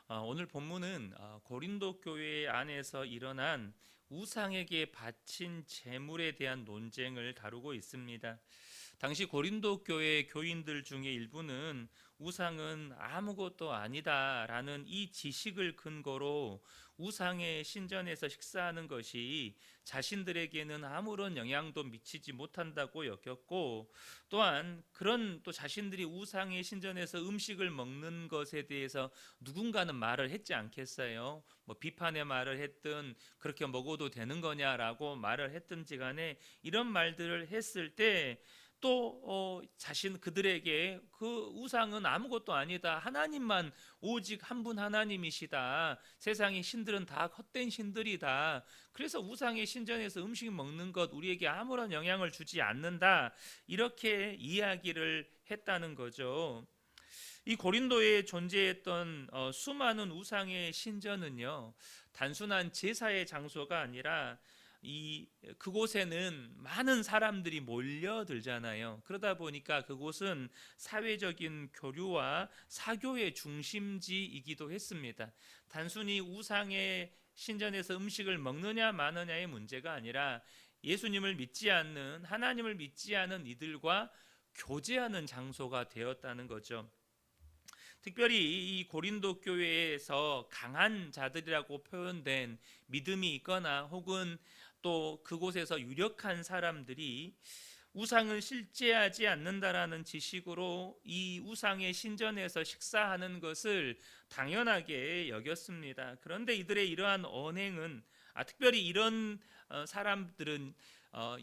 오늘 본문은 고린도 교회 안에서 일어난 우상에게 바친 제물에 대한 논쟁을 다루고 있습니다. 당시 고린도 교회 교인들 중에 일부는 우상은 아무것도 아니다라는 이 지식을 근거로 우상의 신전에서 식사하는 것이 자신들에게는 아무런 영향도 미치지 못한다고 여겼고, 또한 그런 또 자신들이 우상의 신전에서 음식을 먹는 것에 대해서 누군가는 말을 했지 않겠어요? 뭐 비판의 말을 했든 그렇게 먹어도 되는 거냐라고 말을 했든지 간에 이런 말들을 했을 때 또 자신 그들에게 그 우상은 아무것도 아니다, 하나님만 오직 한 분 하나님이시다, 세상의 신들은 다 헛된 신들이다, 그래서 우상의 신전에서 음식 먹는 것 우리에게 아무런 영향을 주지 않는다, 이렇게 이야기를 했다는 거죠. 이 고린도에 존재했던 수많은 우상의 신전은요, 단순한 제사의 장소가 아니라 그곳에는 많은 사람들이 몰려들잖아요. 그러다 보니까 그곳은 사회적인 교류와 사교의 중심지이기도 했습니다. 단순히 우상의 신전에서 음식을 먹느냐 마느냐의 문제가 아니라 예수님을 믿지 않는, 하나님을 믿지 않은 이들과 교제하는 장소가 되었다는 거죠. 특별히 이 고린도 교회에서 강한 자들이라고 표현된 믿음이 있거나 혹은 또 그곳에서 유력한 사람들이 우상을 실제하지 않는다라는 지식으로 이 우상의 신전에서 식사하는 것을 당연하게 여겼습니다. 그런데 이들의 이러한 언행은, 특별히 이런 사람들은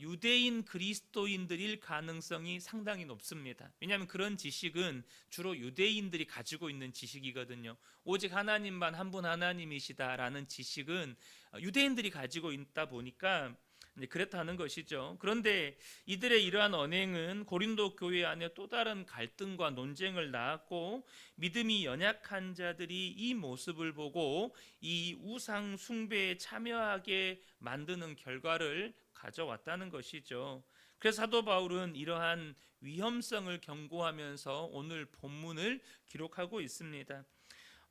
유대인 그리스도인들일 가능성이 상당히 높습니다. 왜냐하면 그런 지식은 주로 유대인들이 가지고 있는 지식이거든요. 오직 하나님만 한 분 하나님이시다라는 지식은 유대인들이 가지고 있다 보니까 그렇다는 것이죠. 그런데 이들의 이러한 언행은 고린도 교회 안에 또 다른 갈등과 논쟁을 낳았고, 믿음이 연약한 자들이 이 모습을 보고 이 우상 숭배에 참여하게 만드는 결과를 가져왔다는 것이죠. 그래서 사도 바울은 이러한 위험성을 경고하면서 오늘 본문을 기록하고 있습니다.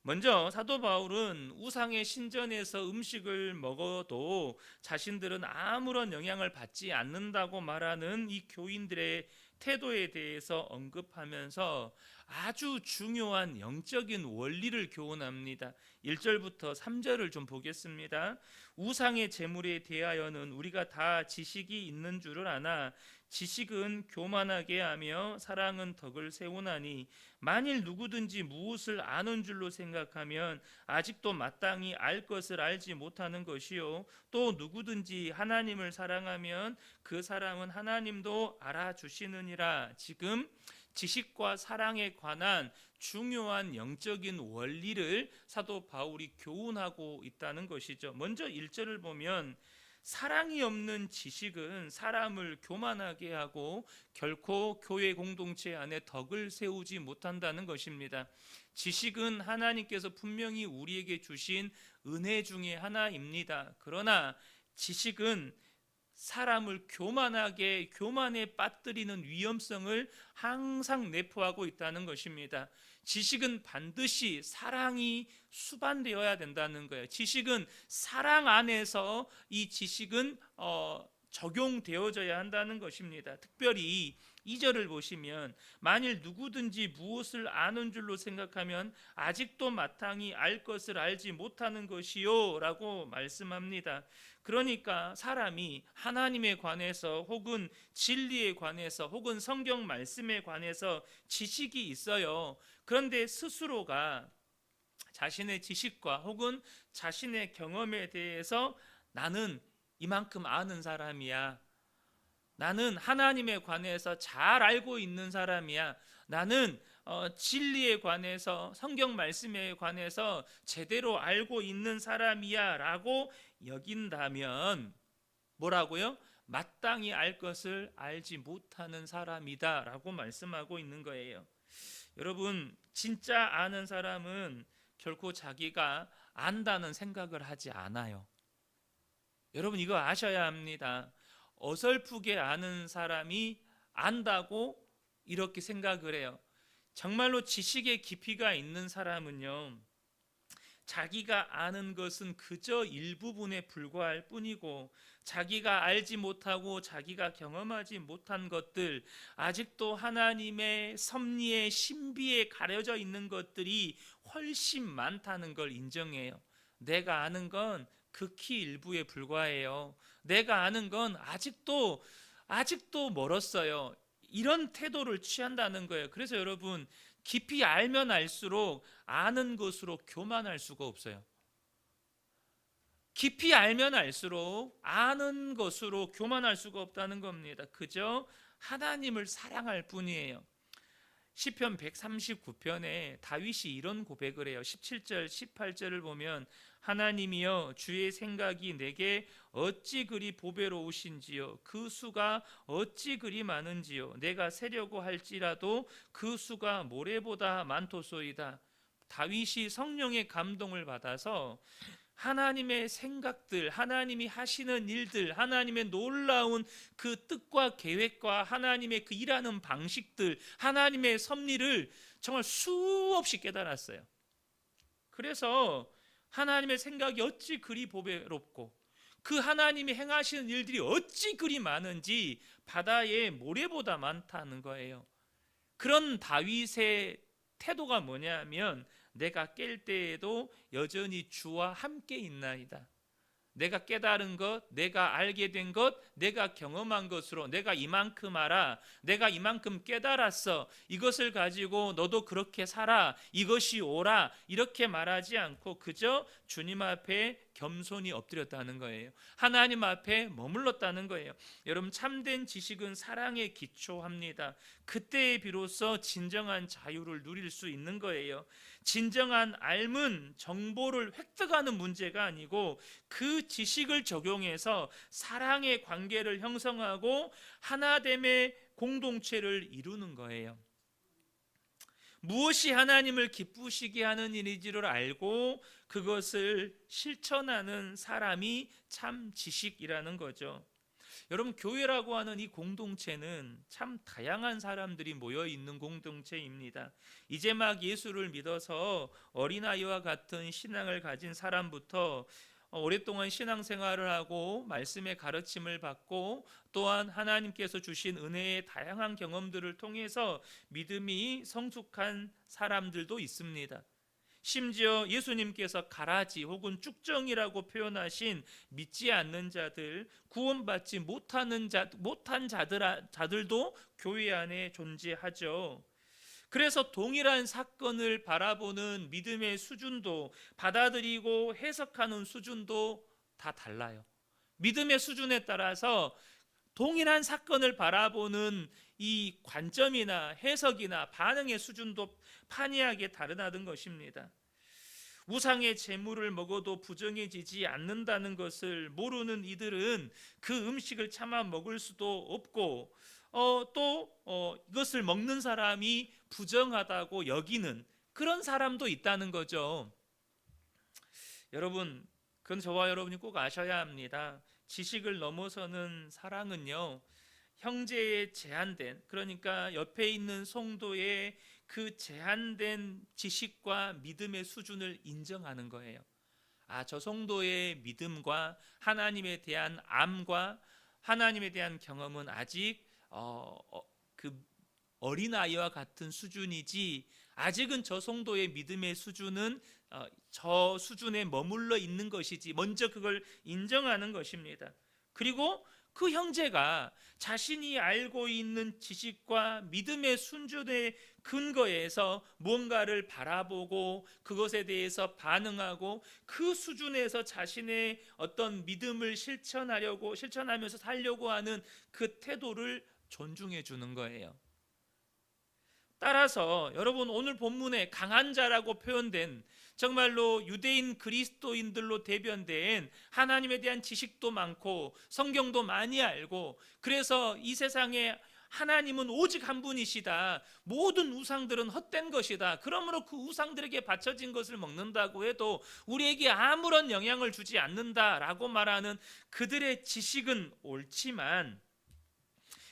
먼저 사도 바울은 우상의 신전에서 음식을 먹어도 자신들은 아무런 영향을 받지 않는다고 말하는 이 교인들의 태도에 대해서 언급하면서 아주 중요한 영적인 원리를 교훈합니다. 1절부터 3절을 좀 보겠습니다. 우상의 제물에 대하여는 우리가 다 지식이 있는 줄을 아나 지식은 교만하게 하며 사랑은 덕을 세우나니, 만일 누구든지 무엇을 아는 줄로 생각하면 아직도 마땅히 알 것을 알지 못하는 것이요, 또 누구든지 하나님을 사랑하면 그 사람은 하나님도 알아주시느니라. 지금 지식과 사랑에 관한 중요한 영적인 원리를 사도 바울이 교훈하고 있다는 것이죠. 먼저 1절을 보면 사랑이 없는 지식은 사람을 교만하게 하고 결코 교회 공동체 안에 덕을 세우지 못한다는 것입니다. 지식은 하나님께서 분명히 우리에게 주신 은혜 중에 하나입니다. 그러나 지식은 사람을 교만에 빠뜨리는 위험성을 항상 내포하고 있다는 것입니다. 지식은 반드시 사랑이 수반되어야 된다는 거예요. 지식은 사랑 안에서 이 지식은 적용되어져야 한다는 것입니다. 특별히 2절을 보시면 만일 누구든지 무엇을 아는 줄로 생각하면 아직도 마땅히 알 것을 알지 못하는 것이요 라고 말씀합니다. 그러니까 사람이 하나님에 관해서 혹은 진리에 관해서 혹은 성경 말씀에 관해서 지식이 있어요. 그런데 스스로가 자신의 지식과 혹은 자신의 경험에 대해서 나는 이만큼 아는 사람이야, 나는 하나님에 관해서 잘 알고 있는 사람이야, 나는 진리에 관해서 성경 말씀에 관해서 제대로 알고 있는 사람이야 라고 여긴다면 뭐라고요? 마땅히 알 것을 알지 못하는 사람이다 라고 말씀하고 있는 거예요. 여러분, 진짜 아는 사람은 결코 자기가 안다는 생각을 하지 않아요. 여러분, 이거 아셔야 합니다. 어설프게 아는 사람이 안다고 이렇게 생각을 해요. 정말로 지식의 깊이가 있는 사람은요, 자기가 아는 것은 그저 일부분에 불과할 뿐이고, 자기가 알지 못하고 자기가 경험하지 못한 것들, 아직도 하나님의 섭리의 신비에 가려져 있는 것들이 훨씬 많다는 걸 인정해요. 내가 아는 건 극히 일부에 불과해요. 내가 아는 건 아직도 멀었어요. 이런 태도를 취한다는 거예요. 그래서 여러분, 깊이 알면 알수록 아는 것으로 교만할 수가 없어요. 깊이 알면 알수록 아는 것으로 교만할 수가 없다는 겁니다. 그저 하나님을 사랑할 뿐이에요. 시편 139편에 다윗이 이런 고백을 해요. 17절 18절을 보면, 하나님이여, 주의 생각이 내게 어찌 그리 보배로우신지요, 그 수가 어찌 그리 많은지요, 내가 세려고 할지라도 그 수가 모래보다 많도소이다. 다윗이 성령의 감동을 받아서 하나님의 생각들, 하나님이 하시는 일들, 하나님의 놀라운 그 뜻과 계획과 하나님의 그 일하는 방식들, 하나님의 섭리를 정말 수없이 깨달았어요. 그래서 하나님의 생각이 어찌 그리 보배롭고 그 하나님이 행하시는 일들이 어찌 그리 많은지 바다의 모래보다 많다는 거예요. 그런 다윗의 태도가 뭐냐면, 내가 깰 때에도 여전히 주와 함께 있나이다. 내가 깨달은 것, 내가 알게 된 것, 내가 경험한 것으로 내가 이만큼 알아, 내가 이만큼 깨달았어, 이것을 가지고 너도 그렇게 살아, 이것이 옳아, 이렇게 말하지 않고 그저 주님 앞에 겸손히 엎드렸다는 거예요. 하나님 앞에 머물렀다는 거예요. 여러분, 참된 지식은 사랑에 기초합니다. 그때에 비로소 진정한 자유를 누릴 수 있는 거예요. 진정한 알문, 정보를 획득하는 문제가 아니고 그 지식을 적용해서 사랑의 관계를 형성하고 하나됨의 공동체를 이루는 거예요. 무엇이 하나님을 기쁘시게 하는 일인지를 알고 그것을 실천하는 사람이 참 지식이라는 거죠. 여러분, 교회라고 하는 이 공동체는 참 다양한 사람들이 모여 있는 공동체입니다. 이제 막 예수를 믿어서 어린아이와 같은 신앙을 가진 사람부터 오랫동안 신앙생활을 하고 말씀의 가르침을 받고 또한 하나님께서 주신 은혜의 다양한 경험들을 통해서 믿음이 성숙한 사람들도 있습니다. 심지어 예수님께서 가라지 혹은 쭉정이라고 표현하신 믿지 않는 자들, 구원받지 못한 자들도 교회 안에 존재하죠. 그래서 동일한 사건을 바라보는 믿음의 수준도, 받아들이고 해석하는 수준도 다 달라요. 믿음의 수준에 따라서 동일한 사건을 바라보는 이 관점이나 해석이나 반응의 수준도 판이하게 다르다는 것입니다. 우상의 재물을 먹어도 부정해지지 않는다는 것을 모르는 이들은 그 음식을 차마 먹을 수도 없고, 이것을 먹는 사람이 부정하다고 여기는 그런 사람도 있다는 거죠. 여러분, 그건 저와 여러분이 꼭 아셔야 합니다. 지식을 넘어서는 사랑은요, 형제의 제한된, 그러니까 옆에 있는 성도의 그 제한된 지식과 믿음의 수준을 인정하는 거예요. 저 성도의 믿음과 하나님에 대한 암과 하나님에 대한 경험은 아직 그 어린아이와 같은 수준이지, 아직은 저 성도의 믿음의 수준은 저 수준에 머물러 있는 것이지, 먼저 그걸 인정하는 것입니다. 그리고 그 형제가 자신이 알고 있는 지식과 믿음의 순전의 근거에서 무언가를 바라보고 그것에 대해서 반응하고 그 수준에서 자신의 어떤 믿음을 실천하면서 살려고 하는 그 태도를 존중해 주는 거예요. 따라서 여러분, 오늘 본문에 강한 자라고 표현된, 정말로 유대인 그리스도인들로 대변된 하나님에 대한 지식도 많고 성경도 많이 알고, 그래서 이 세상에 하나님은 오직 한 분이시다, 모든 우상들은 헛된 것이다, 그러므로 그 우상들에게 바쳐진 것을 먹는다고 해도 우리에게 아무런 영향을 주지 않는다라고 말하는 그들의 지식은 옳지만,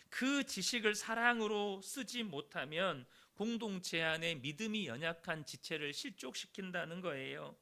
그 지식을 사랑으로 쓰지 못하면 공동체 안에 믿음이 연약한 지체를 실족시킨다는 거예요.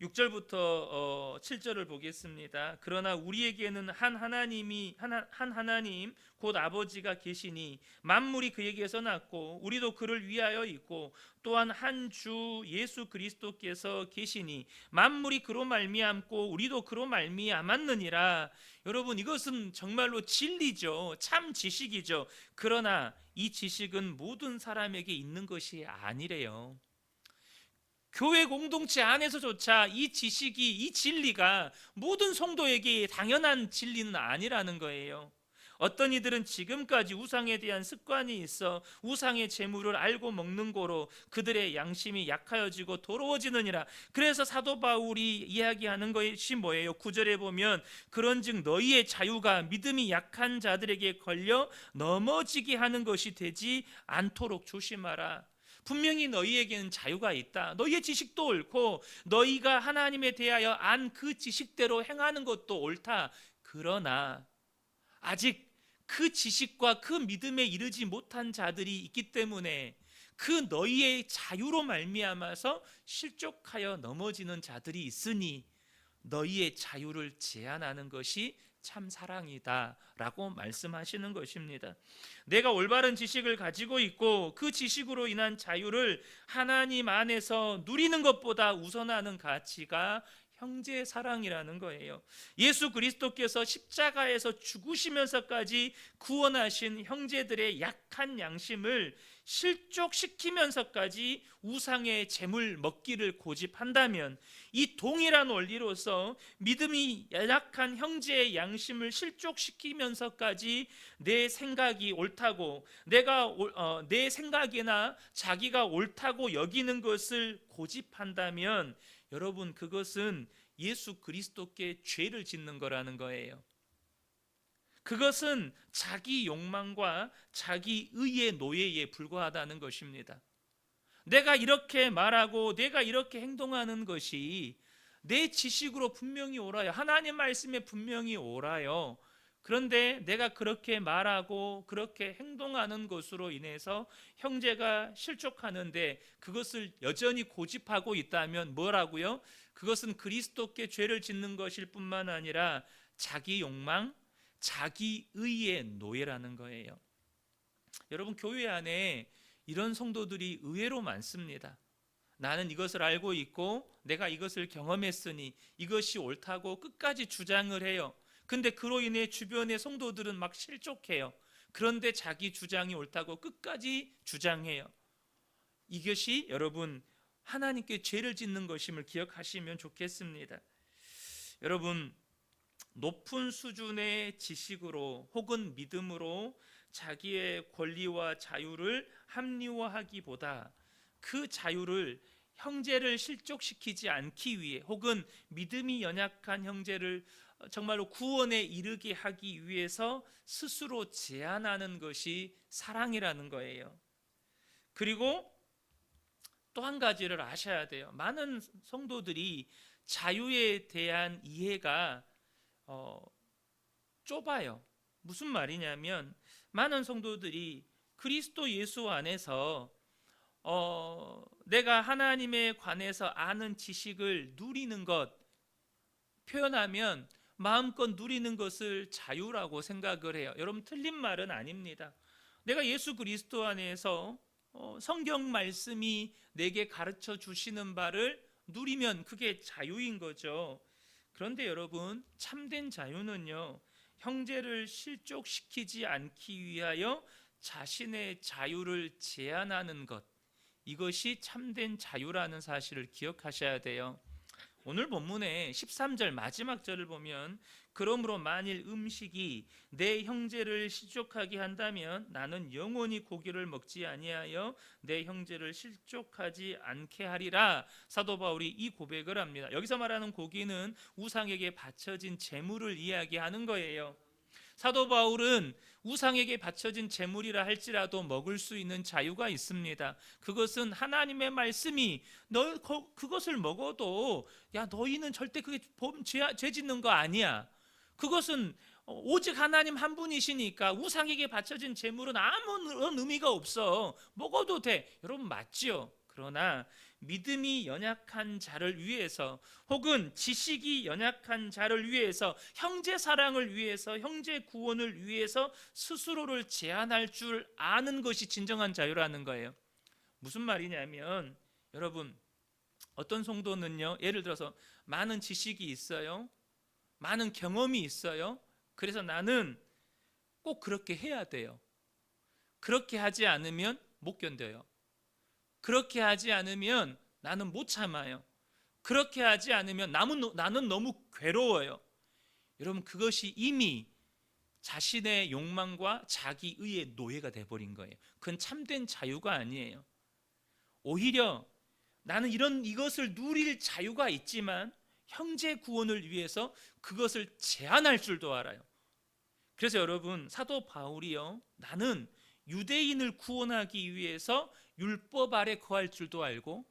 6절부터 7절을 보겠습니다. 그러나 우리에게는 한 하나님 곧 아버지가 계시니 만물이 그에게서 났고 우리도 그를 위하여 있고 또한 한 주 예수 그리스도께서 계시니 만물이 그로 말미암고 우리도 그로 말미암았느니라. 여러분, 이것은 정말로 진리죠. 참 지식이죠. 그러나 이 지식은 모든 사람에게 있는 것이 아니래요. 교회 공동체 안에서조차 이 지식이, 이 진리가 모든 성도에게 당연한 진리는 아니라는 거예요. 어떤 이들은 지금까지 우상에 대한 습관이 있어 우상의 재물을 알고 먹는 거로 그들의 양심이 약하여지고 더러워지느니라. 그래서 사도 바울이 이야기하는 것이 뭐예요? 9절에 보면 그런즉 너희의 자유가 믿음이 약한 자들에게 걸려 넘어지게 하는 것이 되지 않도록 조심하라. 분명히 너희에게는 자유가 있다. 너희의 지식도 옳고 너희가 하나님에 대하여 안 그 지식대로 행하는 것도 옳다. 그러나 아직 그 지식과 그 믿음에 이르지 못한 자들이 있기 때문에 그 너희의 자유로 말미암아서 실족하여 넘어지는 자들이 있으니 너희의 자유를 제한하는 것이 참 사랑이다 라고 말씀하시는 것입니다. 내가 올바른 지식을 가지고 있고 그 지식으로 인한 자유를 하나님 안에서 누리는 것보다 우선하는 가치가 형제 사랑이라는 거예요. 예수 그리스도께서 십자가에서 죽으시면서까지 구원하신 형제들의 약한 양심을 실족시키면서까지 우상의 재물 먹기를 고집한다면 이 동일한 원리로서 믿음이 약한 형제의 양심을 실족시키면서까지 내 생각이 옳다고 내 생각이나 자기가 옳다고 여기는 것을 고집한다면 여러분, 그것은 예수 그리스도께 죄를 짓는 거라는 거예요. 그것은 자기 욕망과 자기 의의 노예에 불과하다는 것입니다. 내가 이렇게 말하고 내가 이렇게 행동하는 것이 내 지식으로 분명히 옳아요. 하나님 말씀에 분명히 옳아요. 그런데 내가 그렇게 말하고 그렇게 행동하는 것으로 인해서 형제가 실족하는데 그것을 여전히 고집하고 있다면 뭐라고요? 그것은 그리스도께 죄를 짓는 것일 뿐만 아니라 자기 욕망, 자기 의의 노예라는 거예요. 여러분, 교회 안에 이런 성도들이 의외로 많습니다. 나는 이것을 알고 있고 내가 이것을 경험했으니 이것이 옳다고 끝까지 주장을 해요. 근데 그로 인해 주변의 성도들은 막 실족해요. 그런데 자기 주장이 옳다고 끝까지 주장해요. 이것이 여러분 하나님께 죄를 짓는 것임을 기억하시면 좋겠습니다. 여러분, 높은 수준의 지식으로 혹은 믿음으로 자기의 권리와 자유를 합리화하기보다 그 자유를 형제를 실족시키지 않기 위해 혹은 믿음이 연약한 형제를 정말로 구원에 이르게 하기 위해서 스스로 제한하는 것이 사랑이라는 거예요. 그리고 또 한 가지를 아셔야 돼요. 많은 성도들이 자유에 대한 이해가 좁아요. 무슨 말이냐면 많은 성도들이 그리스도 예수 안에서 내가 하나님에 관해서 아는 지식을 누리는 것, 표현하면 마음껏 누리는 것을 자유라고 생각을 해요. 여러분, 틀린 말은 아닙니다. 내가 예수 그리스도 안에서 성경 말씀이 내게 가르쳐 주시는 바를 누리면 그게 자유인 거죠. 그런데 여러분, 참된 자유는요, 형제를 실족시키지 않기 위하여 자신의 자유를 제한하는 것, 이것이 참된 자유라는 사실을 기억하셔야 돼요. 오늘 본문의 13절 마지막 절을 보면 그러므로 만일 음식이 내 형제를 실족하게 한다면 나는 영원히 고기를 먹지 아니하여 내 형제를 실족하지 않게 하리라. 사도 바울이 이 고백을 합니다. 여기서 말하는 고기는 우상에게 바쳐진 제물을 이야기하는 거예요. 사도 바울은 우상에게 바쳐진 제물이라 할지라도 먹을 수 있는 자유가 있습니다. 그것은 하나님의 말씀이 그것을 먹어도 야 너희는 절대 그게 죄 짓는 거 아니야. 그것은 오직 하나님 한 분이시니까 우상에게 바쳐진 제물은 아무런 의미가 없어. 먹어도 돼. 여러분, 맞지요? 그러나 믿음이 연약한 자를 위해서, 혹은 지식이 연약한 자를 위해서, 형제 사랑을 위해서, 형제 구원을 위해서 스스로를 제한할 줄 아는 것이 진정한 자유라는 거예요. 무슨 말이냐면, 여러분, 어떤 성도는요, 예를 들어서 많은 지식이 있어요, 많은 경험이 있어요. 그래서 나는 꼭 그렇게 해야 돼요. 그렇게 하지 않으면 못 견뎌요. 그렇게 하지 않으면 나는 못 참아요. 그렇게 하지 않으면 나는 너무 괴로워요. 여러분, 그것이 이미 자신의 욕망과 자기의의 노예가 돼버린 거예요. 그건 참된 자유가 아니에요. 오히려 나는 이것을 누릴 자유가 있지만 형제 구원을 위해서 그것을 제한할 줄도 알아요. 그래서 여러분, 사도 바울이요, 나는 유대인을 구원하기 위해서 율법 아래 거할 줄도 알고,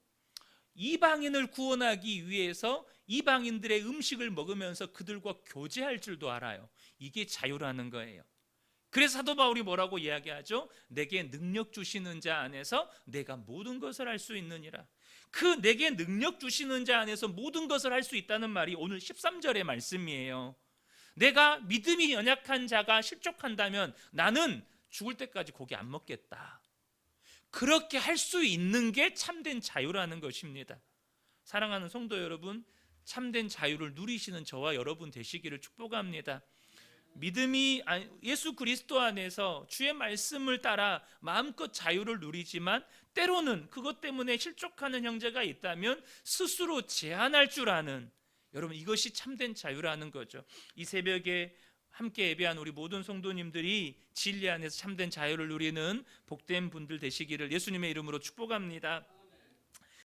이방인을 구원하기 위해서 이방인들의 음식을 먹으면서 그들과 교제할 줄도 알아요. 이게 자유라는 거예요. 그래서 사도 바울이 뭐라고 이야기하죠? 내게 능력 주시는 자 안에서 내가 모든 것을 할 수 있느니라. 그 내게 능력 주시는 자 안에서 모든 것을 할 수 있다는 말이 오늘 13절의 말씀이에요. 내가 믿음이 연약한 자가 실족한다면 나는 죽을 때까지 고기 안 먹겠다. 그렇게 할 수 있는 게 참된 자유라는 것입니다. 사랑하는 성도 여러분, 참된 자유를 누리시는 저와 여러분 되시기를 축복합니다. 믿음이 예수 그리스도 안에서 주의 말씀을 따라 마음껏 자유를 누리지만, 때로는 그것 때문에 실족하는 형제가 있다면 스스로 제한할 줄 아는, 여러분, 이것이 참된 자유라는 거죠. 이 새벽에 함께 예배한 우리 모든 성도님들이 진리 안에서 참된 자유를 누리는 복된 분들 되시기를 예수님의 이름으로 축복합니다.